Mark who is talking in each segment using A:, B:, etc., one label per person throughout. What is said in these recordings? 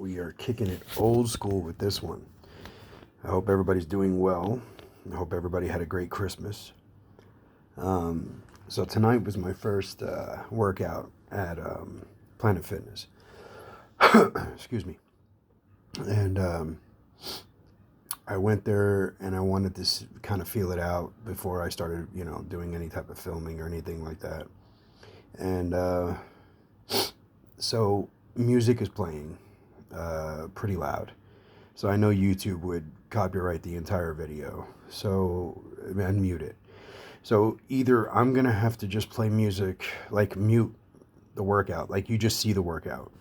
A: we are kicking it old school with this one. I hope everybody's doing well. I hope everybody had a great Christmas. So tonight was my first workout at Planet Fitness. Excuse me. And I went there and I wanted to kind of feel it out before I started, doing any type of filming or anything like that. And so music is playing pretty loud. So I know YouTube would copyright the entire video. So unmute it. So either I'm going to have to just play music, like mute the workout, like you just see the workout.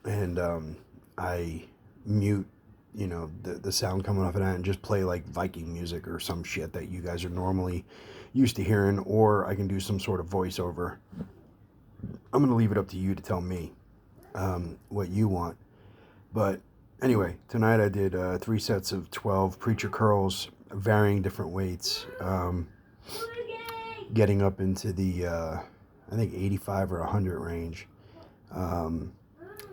A: And I mute, the sound coming off of that and just play like Viking music or some shit that you guys are normally used to hearing, or I can do some sort of voiceover. I'm going to leave it up to you to tell me what you want. But anyway, tonight I did 3 sets of 12 preacher curls, varying different weights, getting up into the, I think 85 or 100 range.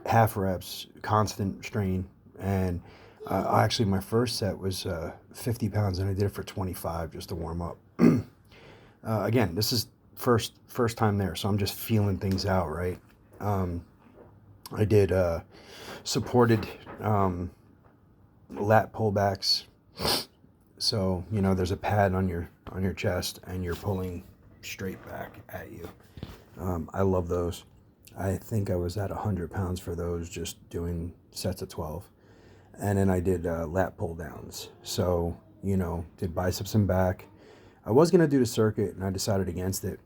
A: Half reps, constant strain. And actually my first set was 50 pounds and I did it for 25 just to warm up. Again, this is first time there, so I'm just feeling things out, right? I did supported lat pullbacks. So, there's a pad on your chest and you're pulling straight back at you. I love those. I think I was at 100 pounds for those, just doing sets of 12. And then I did lat pull downs. So, did biceps and back. I was going to do the circuit and I decided against it.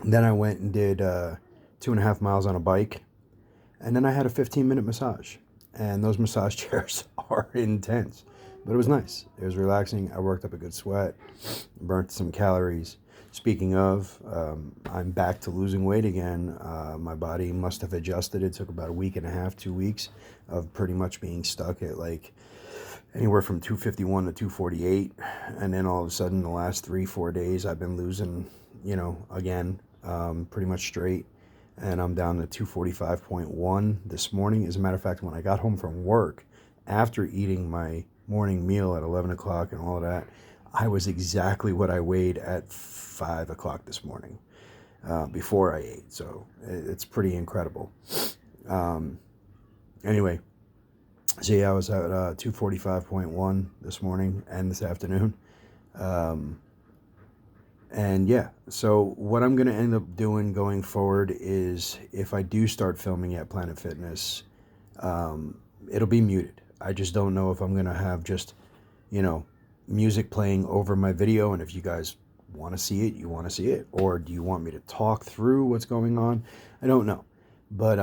A: And then I went and did 2.5 miles on a bike. And then I had a 15-minute massage. And those massage chairs are intense. But it was nice. It was relaxing. I worked up a good sweat, burnt some calories. Speaking of, I'm back to losing weight again. My body must have adjusted. It took about a week and a half, 2 weeks of pretty much being stuck at like anywhere from 251 to 248. And then all of a sudden, the last 3-4 days, I've been losing, again, pretty much straight. And I'm down to 245.1 this morning. As a matter of fact, when I got home from work, after eating my morning meal at 11 o'clock and all of that, I was exactly what I weighed at 5 o'clock this morning, before I ate. So it's pretty incredible. Anyway, so yeah, I was at 245.1 this morning and this afternoon. And yeah, so what I'm going to end up doing going forward is if I do start filming at Planet Fitness, it'll be muted. I just don't know if I'm going to have just, music playing over my video. And if you guys want to see it, you want to see it. Or do you want me to talk through what's going on? I don't know. But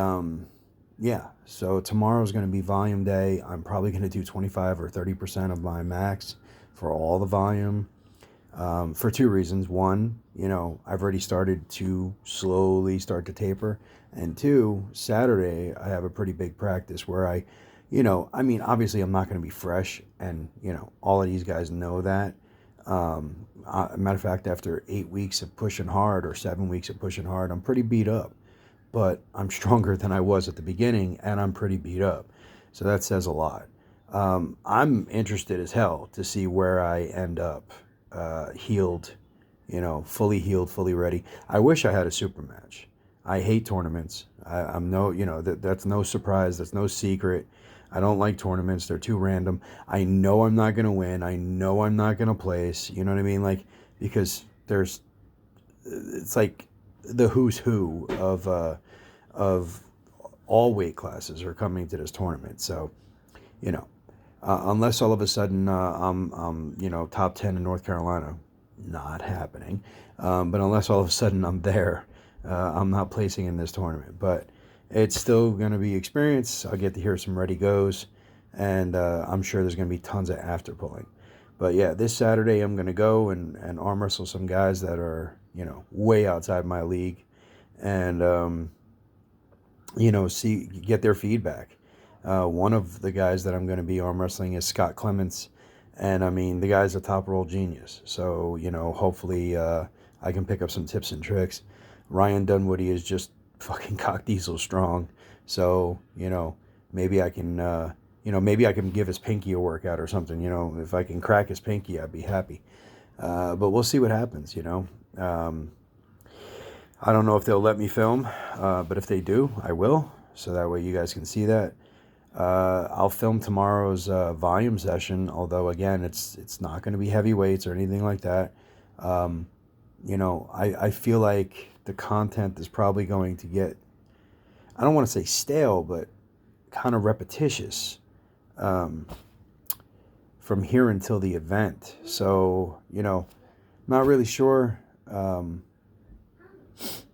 A: yeah, so tomorrow's going to be volume day. I'm probably going to do 25 or 30% of my max for all the volume. For 2 reasons. One, I've already started to slowly start to taper. And 2, Saturday, I have a pretty big practice where obviously I'm not going to be fresh. And, all of these guys know that. Matter of fact, after 8 weeks of pushing hard or 7 weeks of pushing hard, I'm pretty beat up. But I'm stronger than I was at the beginning, and I'm pretty beat up. So that says a lot. I'm interested as hell to see where I end up. Healed, fully healed, fully ready. I wish I had a super match. I hate tournaments. I'm no, that's no surprise. That's no secret. I don't like tournaments. They're too random. I know I'm not going to win. I know I'm not going to place. You know what I mean? Like, because it's like the who's who of all weight classes are coming to this tournament. So, unless all of a sudden I'm top 10 in North Carolina, not happening. But unless all of a sudden I'm there, I'm not placing in this tournament. But it's still going to be experience. I'll get to hear some ready goes, and I'm sure there's going to be tons of after pulling. But yeah, this Saturday I'm going to go and arm wrestle some guys that are way outside my league, and get their feedback. One of the guys that I'm going to be arm wrestling is Scott Clements. And I mean, the guy's a top roll genius. So, hopefully I can pick up some tips and tricks. Ryan Dunwoody is just fucking cock diesel strong. So, maybe I can, maybe I can give his pinky a workout or something. If I can crack his pinky, I'd be happy. But we'll see what happens. I don't know if they'll let me film, but if they do, I will. So that way you guys can see that. I'll film tomorrow's volume session, although again, it's not going to be heavy weights or anything like that. I feel like the content is probably going to get, I don't want to say stale, but kind of repetitious from here until the event. So, not really sure.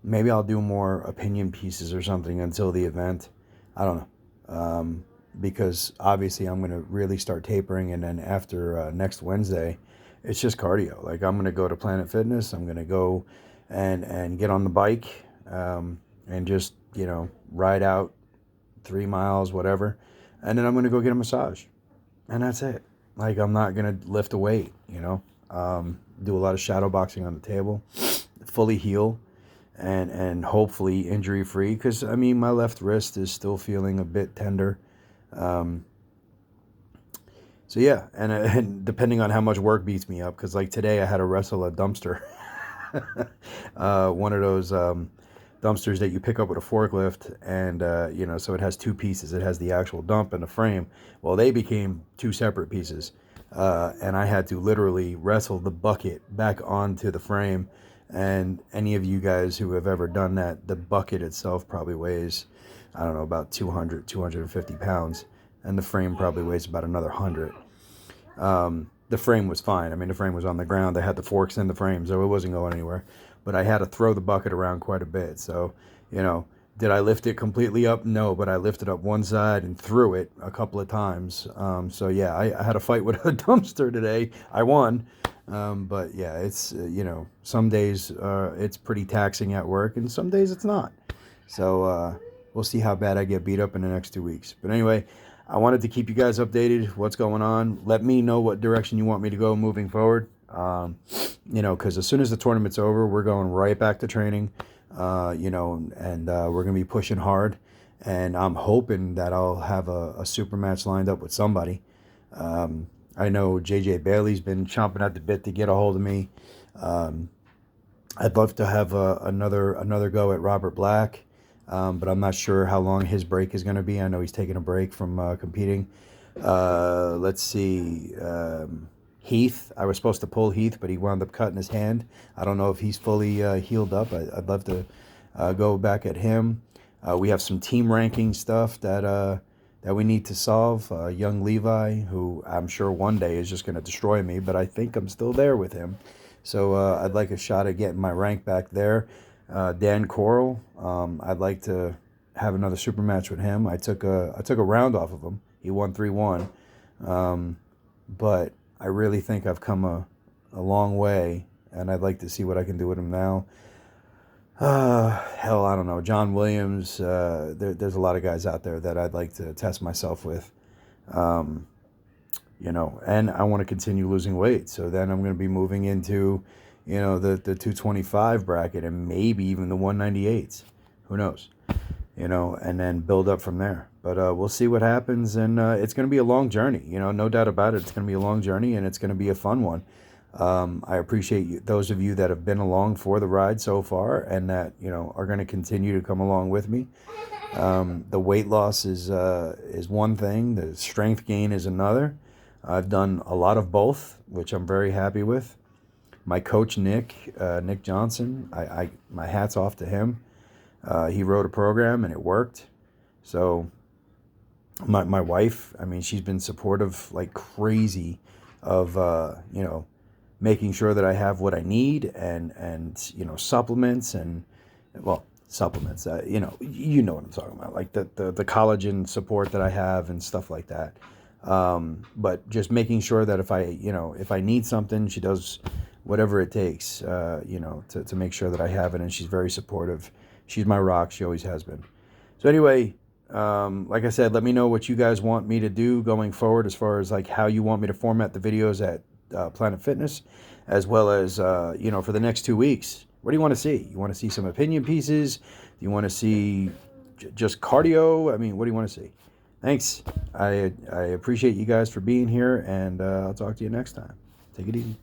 A: Maybe I'll do more opinion pieces or something until the event. I don't know. Because obviously I'm going to really start tapering, and then after next Wednesday, it's just cardio. Like, I'm going to go to Planet Fitness. I'm going to go and get on the bike and just, ride out 3 miles, whatever. And then I'm going to go get a massage. And that's it. Like, I'm not going to lift a weight, do a lot of shadow boxing on the table, fully heal, and hopefully injury free. Because, my left wrist is still feeling a bit tender. So yeah, and depending on how much work beats me up, because like today I had to wrestle a dumpster, one of those dumpsters that you pick up with a forklift, and so it has two pieces. It has the actual dump and the frame. Well, they became two separate pieces, and I had to literally wrestle the bucket back onto the frame. And any of you guys who have ever done that, the bucket itself probably weighs, I don't know, about 250 pounds. And the frame probably weighs about another 100. The frame was fine. The frame was on the ground. I had the forks in the frame, so it wasn't going anywhere. But I had to throw the bucket around quite a bit. So, did I lift it completely up? No, but I lifted up one side and threw it a couple of times. So yeah, I had a fight with a dumpster today. I won. But yeah, it's, some days it's pretty taxing at work, and some days it's not. So we'll see how bad I get beat up in the next 2 weeks. But anyway, I wanted to keep you guys updated what's going on. Let me know what direction you want me to go moving forward. Because as soon as the tournament's over, we're going right back to training, and we're going to be pushing hard. And I'm hoping that I'll have a super match lined up with somebody. I know JJ Bailey's been chomping at the bit to get a hold of me. I'd love to have another go at Robert Black. But I'm not sure how long his break is going to be. I know he's taking a break from competing. Let's see. Heath. I was supposed to pull Heath, but he wound up cutting his hand. I don't know if he's fully healed up. I'd love to go back at him. We have some team ranking stuff that we need to solve. Young Levi, who I'm sure one day is just going to destroy me, but I think I'm still there with him. So I'd like a shot at getting my rank back there. Dan Coral, I'd like to have another super match with him. I took a round off of him. He won 3-1. But I really think I've come a long way, and I'd like to see what I can do with him now. Hell, I don't know. John Williams, there's a lot of guys out there that I'd like to test myself with. And I want to continue losing weight. So then I'm going to be moving into, the 225 bracket, and maybe even the 198s. Who knows? And then build up from there. But we'll see what happens, and it's going to be a long journey. No doubt about it. It's going to be a long journey, and it's going to be a fun one. I appreciate those of you that have been along for the ride so far, and that are going to continue to come along with me. The weight loss is one thing. The strength gain is another. I've done a lot of both, which I'm very happy with. My coach Nick Johnson, my hat's off to him. He wrote a program and it worked. So my wife, she's been supportive like crazy of making sure that I have what I need, and supplements, and supplements, you know what I'm talking about, like the collagen support that I have and stuff like that. But just making sure that if I need something, she does whatever it takes, to make sure that I have it, and she's very supportive. She's my rock. She always has been. So anyway, like I said, let me know what you guys want me to do going forward, as far as like how you want me to format the videos at Planet Fitness, as well as for the next 2 weeks. What do you want to see? You want to see some opinion pieces? Do you want to see just cardio? What do you want to see? Thanks. I appreciate you guys for being here, and I'll talk to you next time. Take it easy.